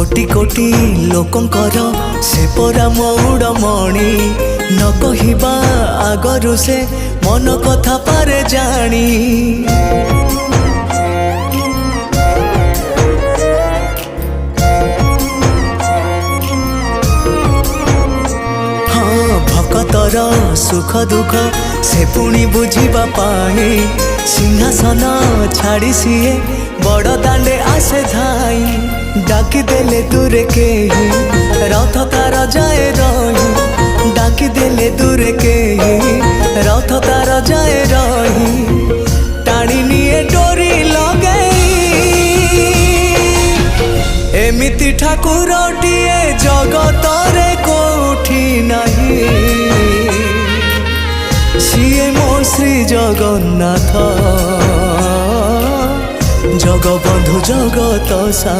कोटि कोटि लोकंकर से परा मौड़मणि न कहिबा आगरु से मन कथा पारे जानी। हाँ भक्तर सुख दुख से पुणी बुझिबा पाई सिंहासन छाड़ी सीए बड़ दांडे आसे धाई। डाकी देले दूरे के रथ तार जाए रही डाकी देले दूरे के रथ तार जाए रही टाणी निये डोरी लगई। एमिति ठाकुरटिए जगतरे कोठी नहीं सिए मो श्री जगन्नाथ जगबंधु जगत सा।